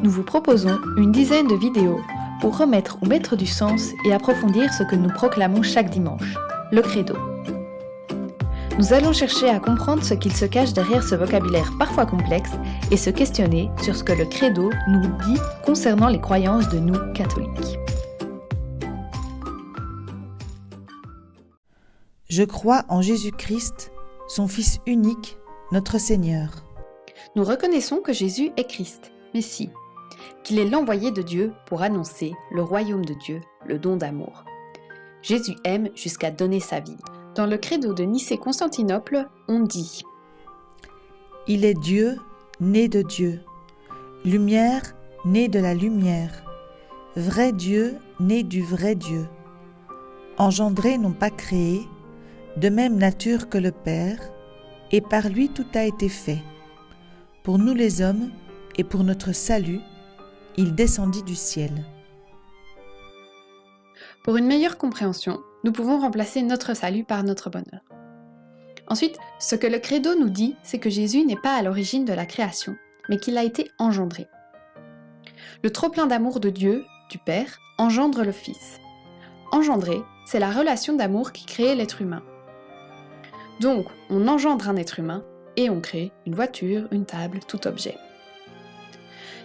Nous vous proposons une dizaine de vidéos pour remettre ou mettre du sens et approfondir ce que nous proclamons chaque dimanche, le credo. Nous allons chercher à comprendre ce qu'il se cache derrière ce vocabulaire parfois complexe et se questionner sur ce que le credo nous dit concernant les croyances de nous catholiques. Je crois en Jésus-Christ, son Fils unique, notre Seigneur. Nous reconnaissons que Jésus est Christ, Messie, qu'il est l'envoyé de Dieu pour annoncer le royaume de Dieu, le don d'amour. Jésus aime jusqu'à donner sa vie. Dans le credo de Nicée-Constantinople, on dit « Il est Dieu, né de Dieu, lumière, né de la lumière, vrai Dieu, né du vrai Dieu, engendré non pas créé, de même nature que le Père, et par lui tout a été fait. Pour nous les hommes, et pour notre salut, il descendit du ciel. » Pour une meilleure compréhension, nous pouvons remplacer notre salut par notre bonheur. Ensuite, ce que le credo nous dit, c'est que Jésus n'est pas à l'origine de la création, mais qu'il a été engendré. Le trop-plein d'amour de Dieu, du Père, engendre le Fils. Engendrer, c'est la relation d'amour qui crée l'être humain. Donc, on engendre un être humain et on crée une voiture, une table, tout objet.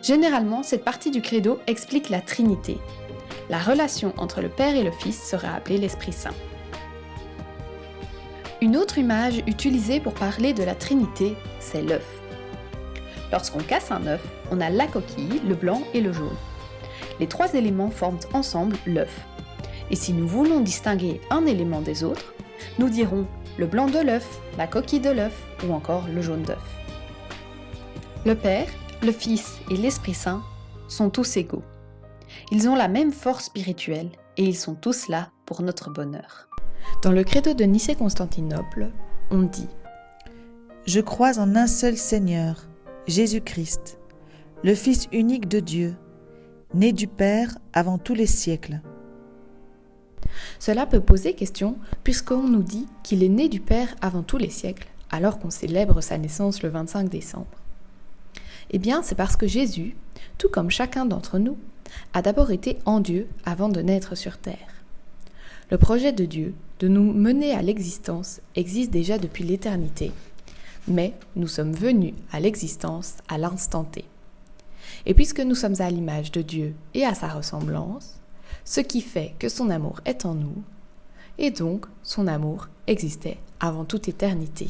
Généralement, cette partie du credo explique la Trinité. La relation entre le Père et le Fils sera appelée l'Esprit Saint. Une autre image utilisée pour parler de la Trinité, c'est l'œuf. Lorsqu'on casse un œuf, on a la coquille, le blanc et le jaune. Les trois éléments forment ensemble l'œuf. Et si nous voulons distinguer un élément des autres, nous dirons le blanc de l'œuf, la coquille de l'œuf ou encore le jaune d'œuf. Le Père, le Fils et l'Esprit Saint sont tous égaux. Ils ont la même force spirituelle et ils sont tous là pour notre bonheur. Dans le credo de Nicée-Constantinople, on dit « Je crois en un seul Seigneur, Jésus-Christ, le Fils unique de Dieu, né du Père avant tous les siècles. » Cela peut poser question puisqu'on nous dit qu'il est né du Père avant tous les siècles, alors qu'on célèbre sa naissance le 25 décembre. Eh bien, c'est parce que Jésus, tout comme chacun d'entre nous, a d'abord été en Dieu avant de naître sur terre. Le projet de Dieu de nous mener à l'existence existe déjà depuis l'éternité, mais nous sommes venus à l'existence à l'instant T. Et puisque nous sommes à l'image de Dieu et à sa ressemblance, ce qui fait que son amour est en nous, et donc son amour existait avant toute éternité.